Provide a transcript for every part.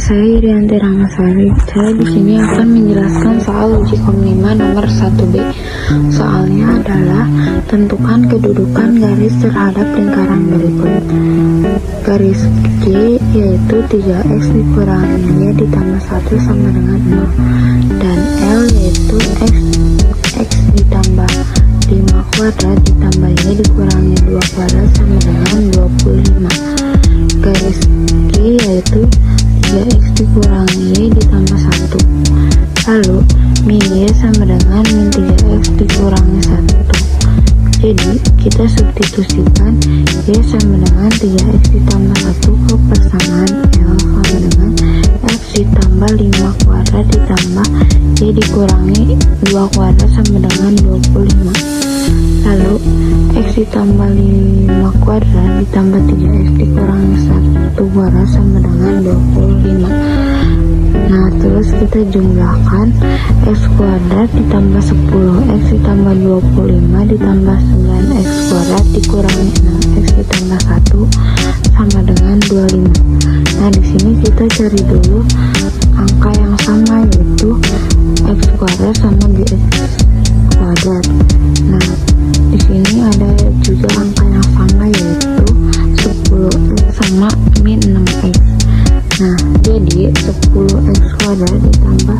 saya Irianti Ramasari. Saya di sini akan menjelaskan soal uji Kom 5 nomor 1B. Soalnya adalah tentukan kedudukan garis terhadap lingkaran berikut. Garis G yaitu 3x dikurangi y ditambah 1 sama dengan 0, dan L yaitu x ditambah 5 kuadrat ditambah y dikurangi 2 kuadrat sama dengan 25. Garis G yaitu 3x dikurangi y ditambah 1. Lalu min y sama dengan min 3x dikurangi 1. Jadi kita substitusikan y sama dengan 3x ditambah 1 ke persamaan L sama dengan x ditambah 5 kuadrat ditambah y dikurangi 2 kuadrat sama dengan 25. Lalu x ditambah 5 kuadrat ditambah 3x dikurangi 1 kuadrat sama dengan 25. Nah, terus kita jumlahkan x kuadrat ditambah 10x ditambah 25 ditambah 9x kuadrat dikurangi 6x ditambah 1 sama dengan 25. Nah, di sini kita cari dulu angka yang sama, yaitu x kuadrat sama dx kuadrat. Nah, di sini ada juga angka yang sama, yaitu 10x sama min 6x. Nah, jadi 10x kuadrat ditambah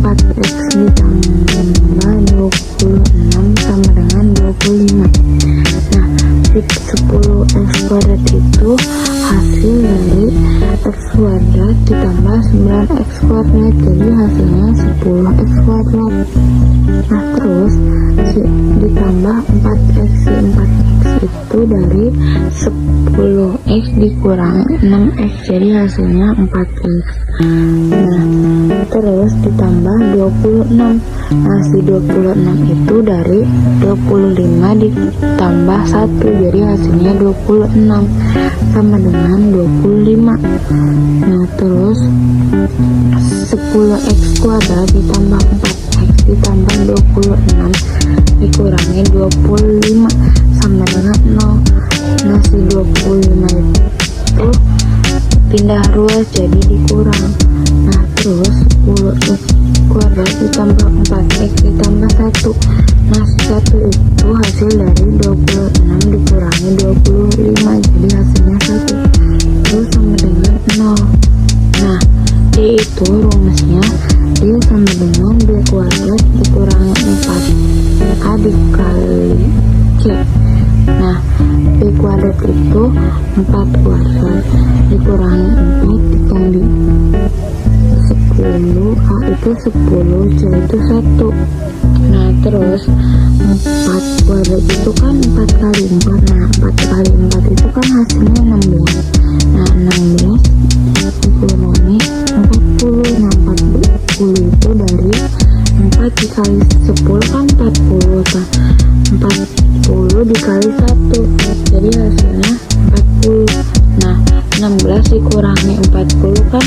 4x ditambah 26 sama dengan 25. Nah, 10x kuadrat itu hasil dari x kuadrat ditambah 9x kuadrat, jadi hasilnya 10x kuadrat. Nah, terus ditambah 4x, 4x itu dari 10x dikurangi 6x, jadi hasilnya 4x. Nah, terus ditambah 26. Nah, si 26 itu dari 25 ditambah 1, jadi hasilnya 26 sama dengan 25. Nah, terus 10x kuadrat ditambah 4x ditambah 26 dikurangi 25 sama dengan 0. Nah, si 25 itu pindah ruas jadi dikurang. Nah, terus 10x kuadrat ditambah 4x ditambah 1. Nah, 1 itu hasil dari 26 dikurangi 25, jadi hasilnya 1. Terus sama dengan 0. Nah, D itu rumusnya D sama dengan B kuadrat dikurangi 4A dikali C. Nah, B kuadrat itu 4 kuadrat dikurangi 4 dikali 10, A itu 10, C itu 1. Nah, terus 4 kuadrat itu kan 4 kali 4. Nah, 4 kali 4 itu kan hasilnya 16. Nah, 16 dikurangi 40. Nah, 40 itu dari 4 dikali 10 kan 40. Nah, 40 dikali 1, jadi hasilnya 40. Nah, 16 dikurangi 40 kan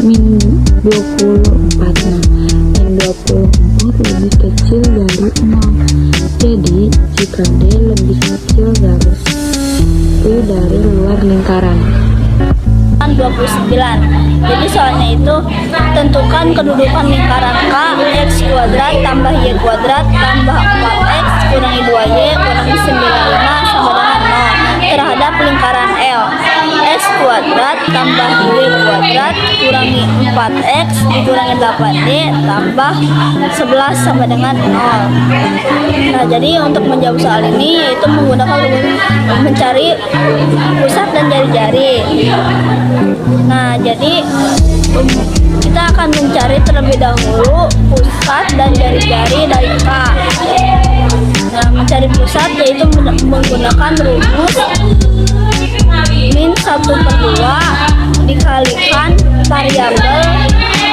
min 24. Nah, min 24 lebih kecil dari 0. Jadi jika D lebih kecil garis P dari luar lingkaran. 29. Jadi soalnya itu tentukan kedudukan lingkaran K x kuadrat tambah y kuadrat tambah 4x kurangi 2y kurangi 95 sama dengan 0 terhadap lingkaran L. X kuadrat tambah y kuadrat kurangi 4x dikurangi 8y tambah 11 sama dengan 0. Nah, jadi untuk menjawab soal ini yaitu menggunakan mencari pusat dan jari-jari. Nah, jadi kita akan mencari terlebih dahulu pusat dan jari-jari dari K. Nah, mencari pusat yaitu menggunakan rumus min 1/2 dikalikan variabel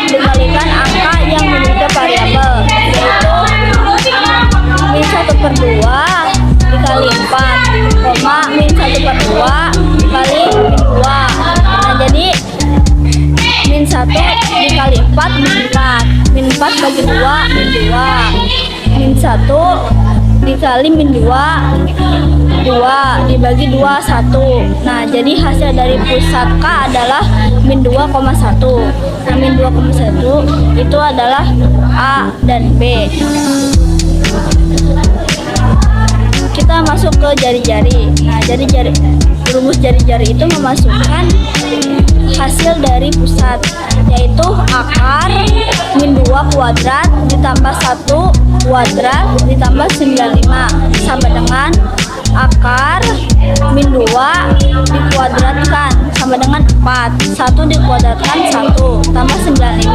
dikalikan angka yang memiliki variabel, yaitu min 1/2 dikali 4, koma min 1/2 dikali min 2. Nah, jadi min 1 dikali 4 min 4, min 4 bagi 2 min 2, min 1 dikali min 2 2 dibagi 2 1. Nah, jadi hasil dari pusat K adalah min 2,1. Nah, min 2,1 itu adalah A dan B. Kita masuk ke jari-jari. Nah, rumus jari-jari itu memasukkan hasil dari pusat, yaitu akar min 2 kuadrat ditambah 1 kuadrat ditambah 95 sama dengan akar min 2 dikuadratkan sama dengan 4. 1 dikuadratkan 1 tambah 95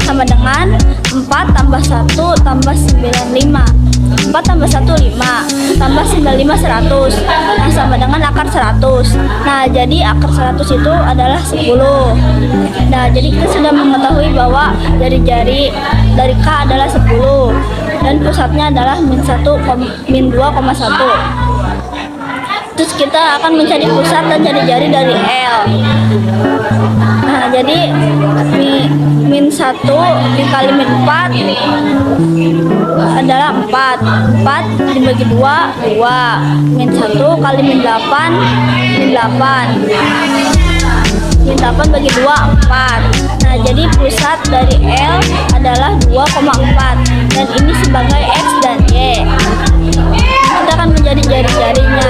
sama dengan 4 tambah 1 tambah 95. 4 tambah 1 5 tambah 95 100. Nah, sama dengan akar 100. Nah, jadi akar 100 itu adalah 10. Nah, jadi kita sudah mengetahui bahwa jari-jari dari K adalah 10 dan pusatnya adalah min 2,1. Terus kita akan mencari pusat dan jari-jari dari L. Nah, jadi min 1 dikali min 4 adalah 4. 4 dibagi 2 2. Min 1 kali min 8 min 8. Min 8 bagi 2 4. Nah, jadi pusat dari L adalah 2,4 dan ini sebagai X dan Y. Kita akan menjadi jari-jarinya.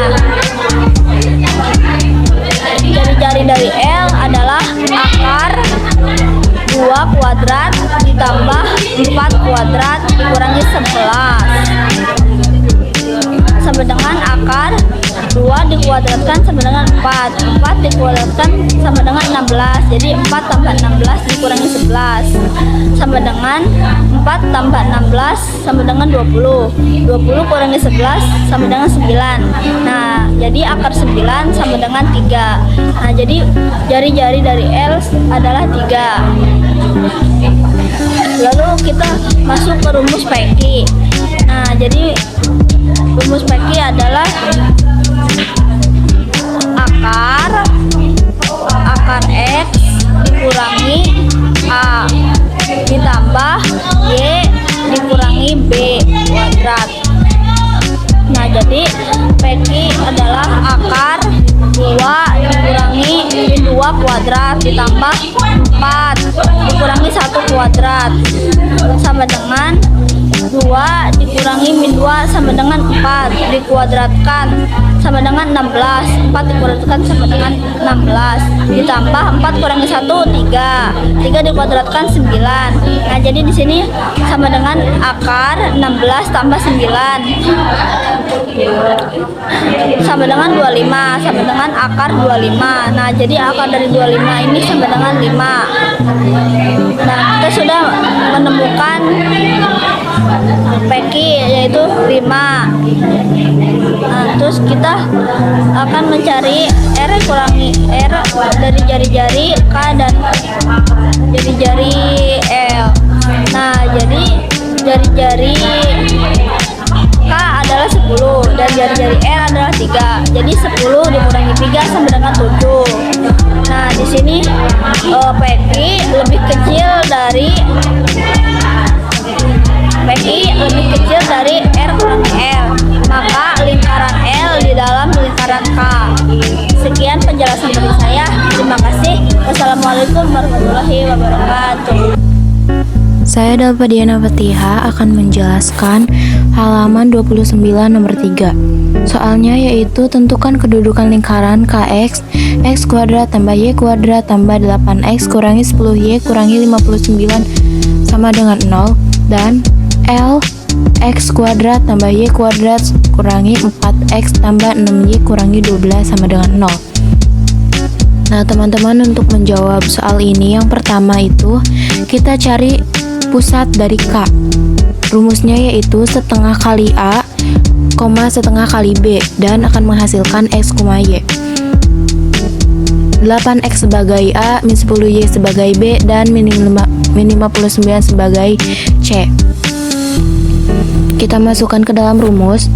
Jari-jari dari L adalah akar 2 kuadrat ditambah 4 kuadrat dikurangi 11 sama dengan akar 2 dikuadratkan sama dengan 4. 4 dikuadratkan sama dengan 16. Jadi 4 tambah 16 dikurangi 11 sama dengan 4 tambah 16 sama dengan 20. 20 kurangi 11 sama dengan 9. Nah, jadi akar 9 sama dengan 3. Nah, jadi jari-jari dari L adalah 3. Lalu kita masuk ke rumus PQ. Nah, jadi rumus PQ adalah akar X dikurangi A ditambah Y dikurangi B kuadrat. Nah, jadi PQ adalah akar 2 dikurangi min 2 kuadrat ditambah 4 dikurangi 1 kuadrat sama dengan 2 dikurangi min 2 sama dengan 4 dikuadratkan sama dengan 16. 4 dikuadratkan sama dengan 16 ditambah 4 kurangi 1 3. 3 dikuadratkan 9. Nah, jadi di sini sama dengan akar 16 tambah 9 sama dengan 25 sama dengan akar 25. Nah, jadi akar dari 25 ini sama dengan 5. Nah, kita sudah menemukan PQ yaitu 5. Nah, terus kita akan mencari R kurangi R dari jari-jari K dan jari-jari L. Nah, jadi jari-jari K adalah 10 dan jari-jari R adalah 3. Jadi 10 dikurangi 3 sama dengan 7. Nah, di sini PQ lebih kecil dari R kurangi L. Maka lingkaran L di dalam lingkaran K. Sekian penjelasan dari saya. Terima kasih. Wassalamualaikum warahmatullahi wabarakatuh. Saya Dalva Diana Fatiha akan menjelaskan halaman 29 nomor 3. Soalnya yaitu tentukan kedudukan lingkaran KX X kuadrat tambah Y kuadrat tambah 8X kurangi 10Y kurangi 59 sama dengan 0 dan L X kuadrat tambah Y kuadrat kurangi 4X tambah 6Y kurangi 12 sama dengan 0. Nah, teman-teman, untuk menjawab soal ini, yang pertama itu kita cari pusat dari K. Rumusnya yaitu setengah kali A, setengah kali B dan akan menghasilkan X, Y. 8X sebagai A, min 10Y sebagai B dan min 59 sebagai C. Kita masukkan ke dalam rumus.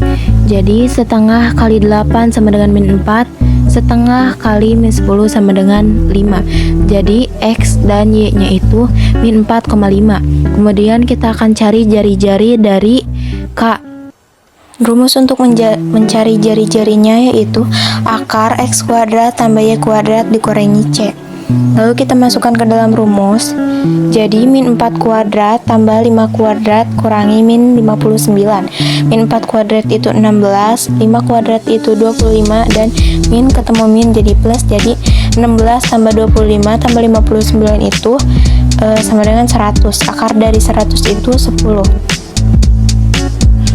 Jadi setengah kali 8 sama dengan min 4, setengah kali min 10 sama dengan 5. Jadi X dan Y nya itu min 4,5. Kemudian kita akan cari jari-jari dari K. Rumus untuk mencari jari-jarinya yaitu akar X kuadrat tambah Y kuadrat dikurangi C. Lalu kita masukkan ke dalam rumus. Jadi min 4 kuadrat tambah 5 kuadrat kurangi min 59. Min 4 kuadrat itu 16, 5 kuadrat itu 25, dan min ketemu min jadi plus. Jadi 16 tambah 25 tambah 59 itu sama dengan 100. Akar dari 100 itu 10.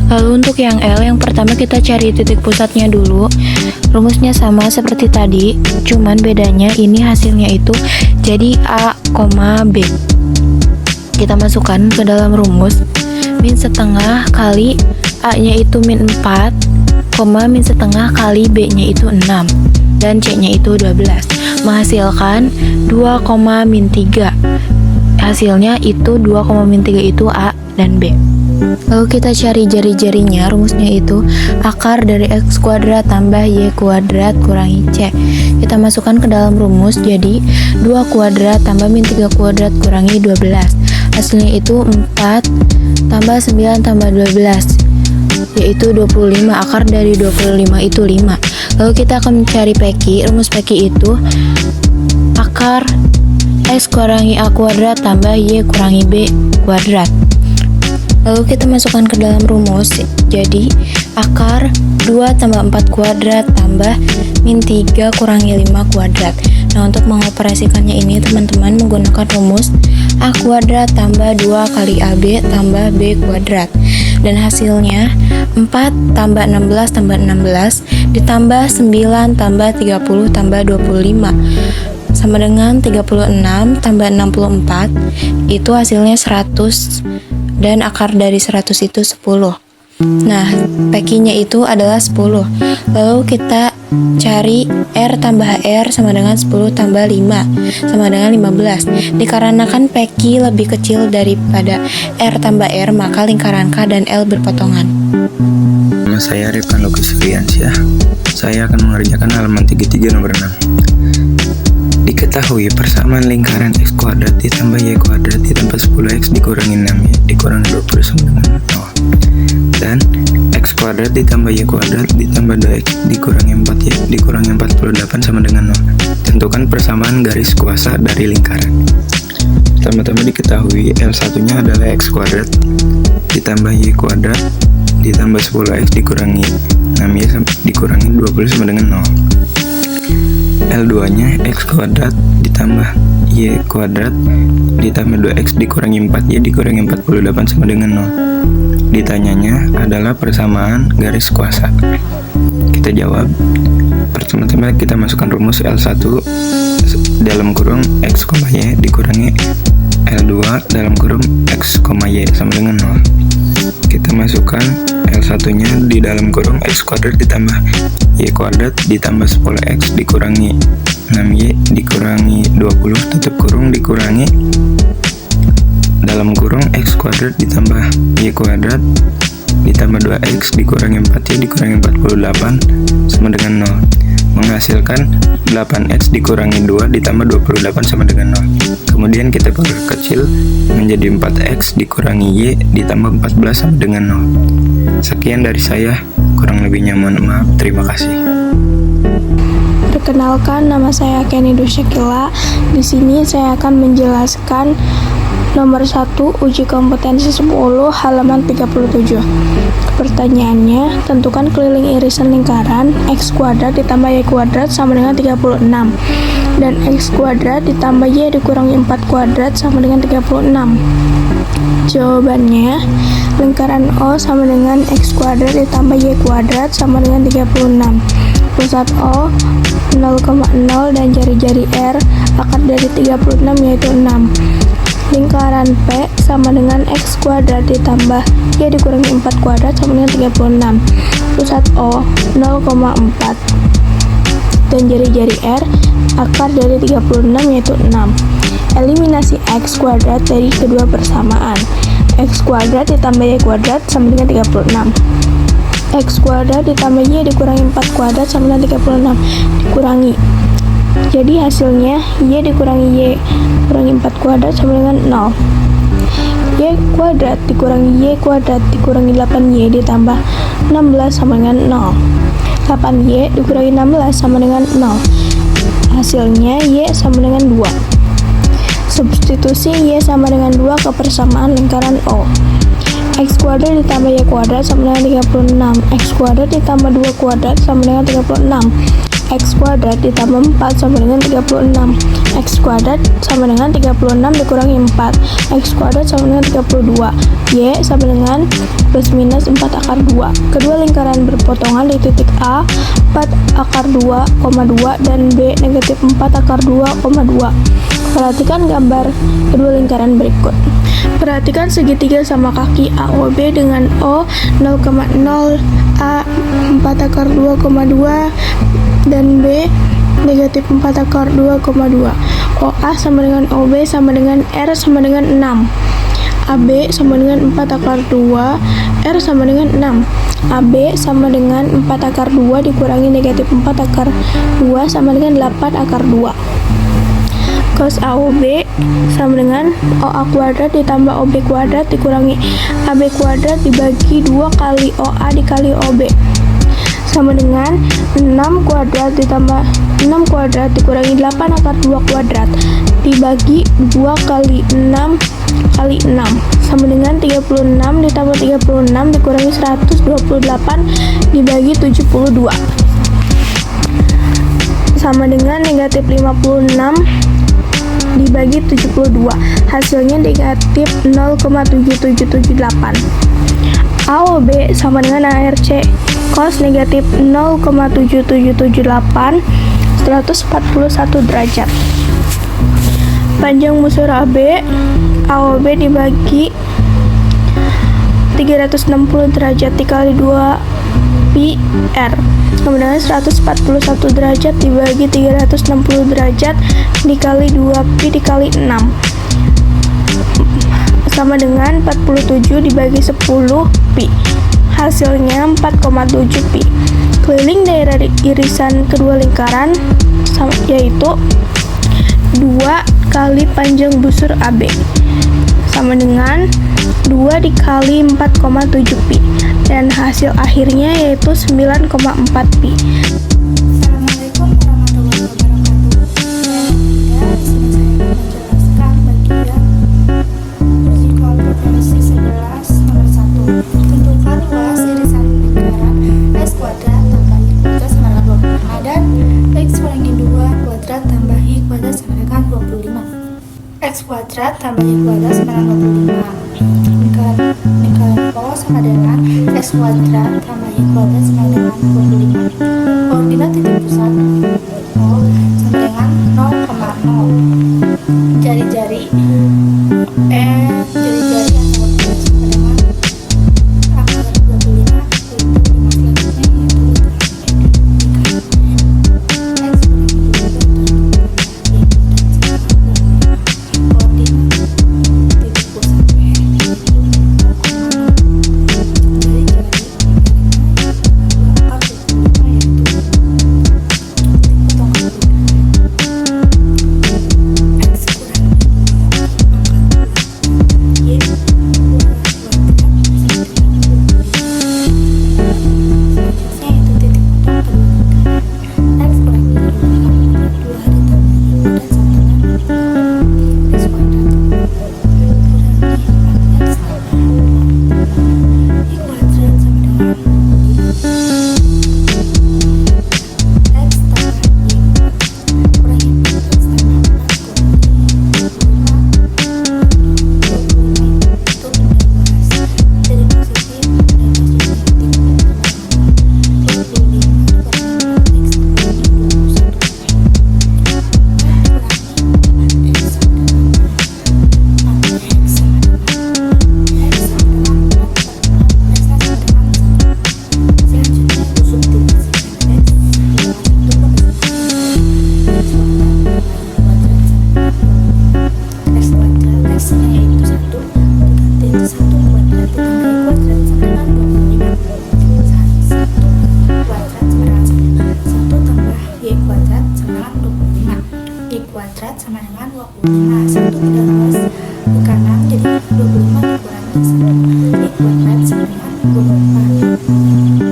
Lalu untuk yang L, yang pertama kita cari titik pusatnya dulu. Rumusnya sama seperti tadi, cuman bedanya ini hasilnya itu jadi A, B. Kita masukkan ke dalam rumus. Min setengah kali A-nya itu min 4, min setengah kali B-nya itu 6, dan C-nya itu 12. Menghasilkan 2, min 3. Hasilnya itu 2, min 3 itu A dan B. Lalu kita cari jari-jarinya. Rumusnya itu akar dari X kuadrat tambah Y kuadrat kurangi C. Kita masukkan ke dalam rumus. Jadi 2 kuadrat tambah min 3 kuadrat kurangi 12. Hasilnya itu 4 tambah 9 tambah 12, yaitu 25. Akar dari 25 itu 5. Lalu kita akan mencari PQ. Rumus PQ itu akar X kurangi A kuadrat tambah Y kurangi B kuadrat. Lalu kita masukkan ke dalam rumus. Jadi akar 2 tambah 4 kuadrat tambah min 3 kurangi 5 kuadrat. Nah, untuk mengoperasikannya ini teman-teman menggunakan rumus A kuadrat tambah 2 kali AB tambah B kuadrat. Dan hasilnya 4 tambah 16 tambah 16 ditambah 9 tambah 30 tambah 25 sama dengan 36 tambah 64, itu hasilnya 100, dan akar dari 100 itu 10. Nah, PQ-nya itu adalah 10. Lalu kita cari R tambah R sama dengan 10 tambah 5 sama dengan 15. Dikarenakan PQ lebih kecil daripada R tambah R, maka lingkaran K dan L berpotongan. Nama saya Rifkan Lukis Friansyah. Saya akan mengerjakan halaman 33 nomor 6. Diketahui persamaan lingkaran X kuadrat ditambah Y kuadrat ditambah 10X dikurangi 6Y dikurangi 20 sama dengan 0. Dan X kuadrat ditambah Y kuadrat ditambah 2X dikurangi 4Y dikurangi 48 sama dengan 0. Tentukan persamaan garis kuasa dari lingkaran. Pertama-tama diketahui L1-nya adalah X kuadrat ditambah Y kuadrat ditambah 10X dikurangi 6Y dikurangi 20 sama dengan 0. L2-nya X kuadrat ditambah Y kuadrat ditambah 2X dikurangi 4Y dikurangi 48 sama dengan 0. Ditanyanya adalah persamaan garis kuasa. Kita jawab. Pertama-tama kita masukkan rumus L1 dalam kurung X, Y dikurangi L2 dalam kurung X, Y sama dengan 0. Kita masukkan L1-nya di dalam kurung X kuadrat ditambah Y kuadrat ditambah 10X dikurangi 6Y dikurangi 20 tutup kurung dikurangi dalam kurung X kuadrat ditambah Y kuadrat ditambah 2X dikurangi 4Y dikurangi 48 sama dengan 0. Menghasilkan 8X dikurangi 2 ditambah 28 sama dengan 0. Kemudian kita perkecil menjadi 4X dikurangi Y ditambah 14 sama dengan 0. Sekian dari saya, kurang lebihnya mohon maaf. Terima kasih. Perkenalkan, nama saya Kenny Dusyakila. Di sini saya akan menjelaskan nomor 1 uji kompetensi 10 halaman 37. Pertanyaannya, tentukan keliling irisan lingkaran X kuadrat ditambah Y kuadrat sama dengan 36 dan X kuadrat ditambah Y dikurangi 4 kuadrat sama dengan 36. Jawabannya, lingkaran O sama dengan X kuadrat ditambah Y kuadrat sama dengan 36. Pusat O 0,0 dan jari-jari R akar dari 36 yaitu 6. Lingkaran P sama dengan X kuadrat ditambah Y dikurangi 4 kuadrat sama dengan 36. Pusat O 0,4 dan jari-jari R akar dari 36 yaitu 6. Eliminasi X kuadrat dari kedua persamaan. X kuadrat ditambah Y kuadrat sama dengan 36. X kuadrat ditambah Y dikurangi 4 kuadrat sama dengan 36 dikurangi. Jadi hasilnya Y dikurangi Y kurangi 4 kuadrat sama dengan 0. Y kuadrat dikurangi Y kuadrat dikurangi 8Y ditambah 16 sama dengan 0. 8Y dikurangi 16 sama dengan 0. Hasilnya Y sama dengan 2. Substitusi Y sama dengan 2 ke persamaan lingkaran O. X kuadrat ditambah Y kuadrat sama dengan 36. X kuadrat ditambah 2 kuadrat sama dengan 36. X kuadrat ditambah 4 sama dengan 36. X kuadrat sama dengan 36 dikurangi 4. X kuadrat sama dengan 32. Y sama dengan plus minus 4 akar 2. Kedua lingkaran berpotongan di titik A 4 akar 2,2 dan B negatif 4 akar 2,2. Perhatikan gambar kedua lingkaran berikut. Perhatikan segitiga sama kaki AOB dengan O 0,0, A 4 akar 2,2 dan B negatif 4 akar 2,2. OA sama dengan OB sama dengan R sama dengan 6. AB sama dengan 4 akar 2, R sama dengan 6. AB sama dengan 4 akar 2 dikurangi negatif 4 akar 2 sama dengan 8 akar 2. Cos AOB sama dengan OA kuadrat ditambah OB kuadrat dikurangi AB kuadrat dibagi 2 kali OA dikali OB sama dengan 6 kuadrat ditambah 6 kuadrat dikurangi 8 akar 2 kuadrat dibagi 2 kali 6 kali 6 sama dengan 36 ditambah 36 dikurangi 128 dibagi 72 sama dengan negatif 56 dibagi 72. Hasilnya negatif 0,7778. AOB sama dengan ARC. Cos negatif 0,7778 141 derajat. Panjang busur AB AOB dibagi 360 derajat dikali 2 pi R sama dengan 141 derajat dibagi 360 derajat dikali 2 pi dikali 6 sama dengan 47 dibagi 10 pi. Hasilnya 4,7 pi. Keliling daerah irisan kedua lingkaran yaitu 2 kali panjang busur AB sama dengan 2 dikali 4,7 pi dan hasil akhirnya yaitu 9,4 pi. Assalamualaikum warahmatullahi wabarakatuh. Di sini saya menjelaskan bagian vertikal potensi 11 nomor 1. Tentukan luas irisan lingkaran x kuadrat tambah y kuadrat sama dengan 25 dan x kurangi 2 kuadrat tambah y kuadrat sama dengan 25. X kuadrat tambah y kuadrat sama dengan 25. Lingkaran O sama dengan x kuadrat tambah y kuadrat sama dengan 25. Koordinat titik pusat O sama dengan 0,0. Jari-jari jari-jari yang sama dengan akar 25 kuadrat sama dengan 25. 1 pada ruas ke kanan jadi 25 dikurangi 1. Y kuadrat sama dengan 25.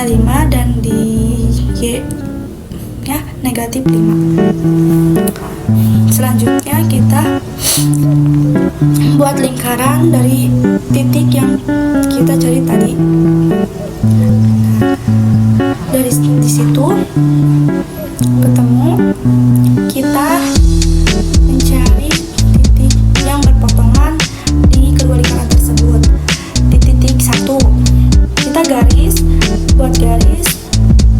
nya 5 dan di Y nya negatif 5. Selanjutnya kita buat lingkaran dari titik yang kita cari tadi. Dari di situ ketemu, kita mencari titik yang berpotongan di kedua lingkaran tersebut. Di titik 1 kita buat garis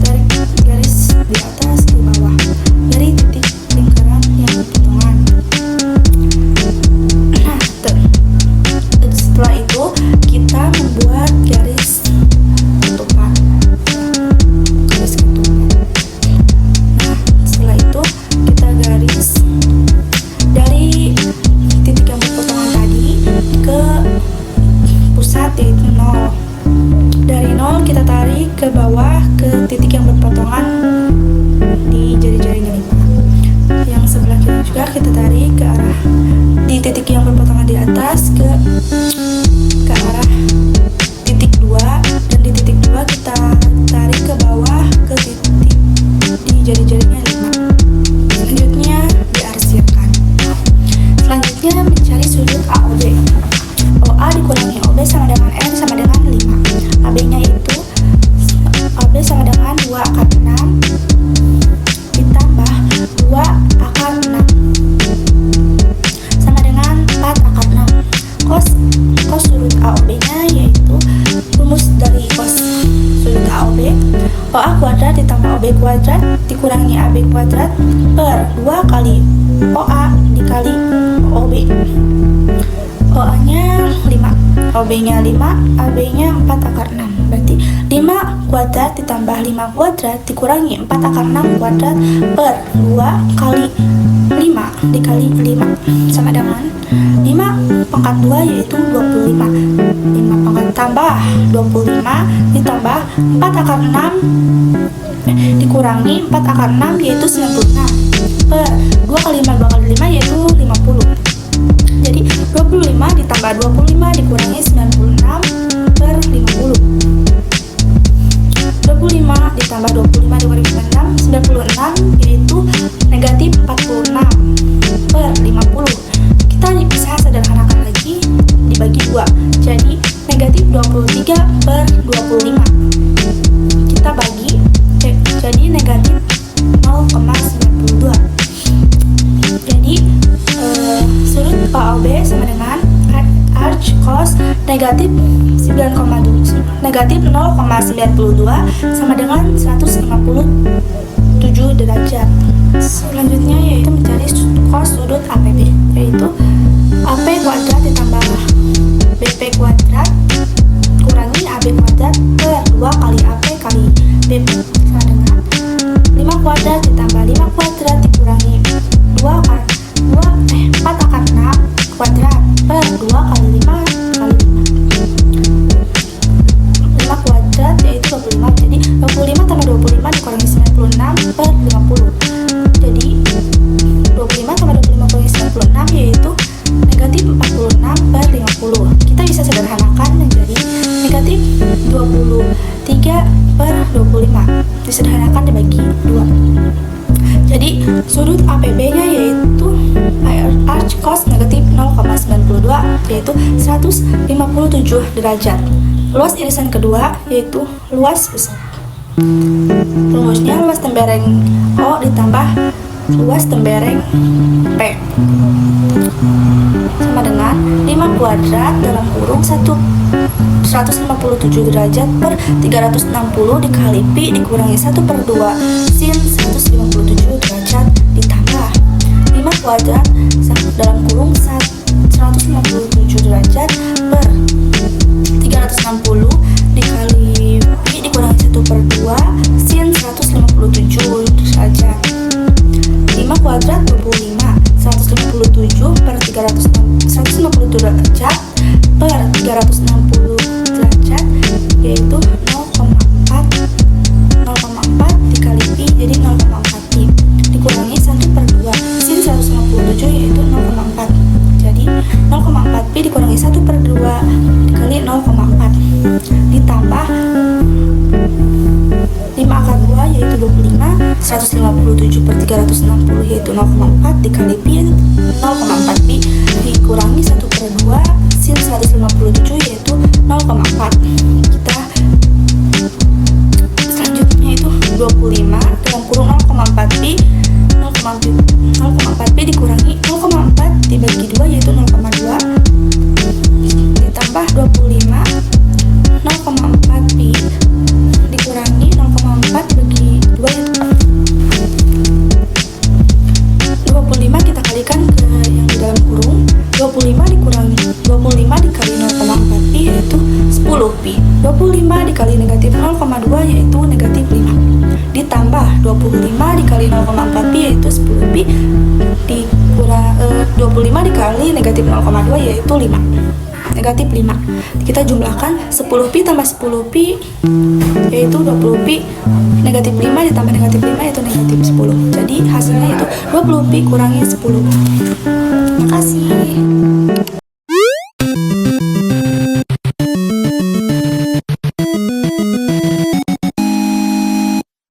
dari garis di atas di bawah dari titik lingkaran yang berpotongan. Nah, setelah itu kita membuat garis ketupat. Nah, setelah itu kita garis dari titik yang berpotongan tadi ke pusat yaitu 0. Dari 0 kita tarik ke bawah ke titik yang berpotongan di jari-jarinya 5. Yang sebelah kiri juga kita tarik ke arah di titik yang berpotongan di atas ke arah titik 2, dan di titik 2 kita tarik ke bawah ke titik di jari-jarinya 5. Selanjutnya diarsirkan. Selanjutnya mencari sudut AOB. OA dikurangi OB sama dengan N sama dengan 5. AB-nya itu AB sama dengan 2 akar 6 ditambah 2 akar 6 sama dengan 4 akar 6. Cos sudut AOB-nya yaitu rumus dari cos sudut AOB, OA kuadrat ditambah OB kuadrat dikurangi AB kuadrat per 2 kali OA dikali OB. OA-nya 5, OB-nya 5, AB-nya 4 akar 6. Berarti 5 kuadrat ditambah 5 kuadrat dikurangi 4 akar 6 kuadrat per 2 kali 5 dikali 5 sama dengan 5 pangkat 2 yaitu 25. 5 pangkat tambah 25 ditambah 4 akar 6 dikurangi 4 akar 6 yaitu 96 per 2 kali 5 2 kali 5 yaitu 50. Jadi 25 ditambah 25 dikurangi 96 per 50. 25 ditambah 25 dikurangi 96, 96 yaitu negatif 46 per 50. Kita bisa sederhanakan lagi dibagi 2. Jadi negatif 23 per 25. Kita bagi jadi negatif 0,92. Jadi sudut AOB sama dengan arch cos negatif 0,92 sama dengan 157 derajat. Selanjutnya yaitu mencari cos sudut APB, yaitu AP kuadrat ditambah BP kuadrat kurangi AB kuadrat per 2 kali AP kali BP sama dengan 5 kuadrat ditambah 5 kuadrat dikurangi 4 akar 6 kuadrat per 2 kali 5 kali 5 kuadrat yaitu 25. Jadi 25 tambah 25 dikurangi 96 per 50. Jadi 25 tambah 25 kurangi 96 yaitu negatif 46 per 50. Kita bisa sederhanakan menjadi negatif 23 per 25. Disederhanakan dibagi 2. Jadi sudut APB-nya yaitu arch cos negatif 0,92 yaitu 157 derajat. Luas irisan kedua yaitu luas pusat. Rumusnya luas tembereng O ditambah luas tembereng P sama dengan 5 kuadrat dalam kurung 157 derajat per 360 dikali Pi dikurangi 1/2 sin 157 derajat ditambah 5 kuadrat dalam kurung 157 derajat per 360 dikali Pi dikurangi 1/2 sin 157 derajat. 5 kuadrat 25 157 per 150 derajat per 360 derajat yaitu 0,4 dikali Pi jadi 0,4 Pi dikurangi 1/2 sin 157 yaitu 0,4 jadi 0,4 Pi dikurangi 1/2 dikali 0,4 ditambah 157 per 360 yaitu 0,4 dikali pi 0,4 pi dikurangi 1/2 sin 157 yaitu 0,4. Kita selanjutnya itu 25 dalam kurung 0,4 pi 0,4 pi dikurangi 0,4 dibagi 2 yaitu 0,2 ditambah 25 0,4 pi dikurangi 0,4 dibagi 2 yaitu 25 kita kalikan ke yang di dalam kurung. 25 dikali 0,4 pi yaitu 10 pi. 25 dikali negatif 0,2 yaitu negatif 5. Ditambah 25 dikali 0,4 pi yaitu 10 pi. Dikurang 25 dikali negatif 0,2 yaitu 5. Negatif 5. Kita jumlahkan 10 pi tambah 10 pi yaitu 20 pi. Negatif 5 ditambah negatif 5 yaitu negatif 10. Jadi hasilnya itu 20 pi kurangi 10. Terima kasih.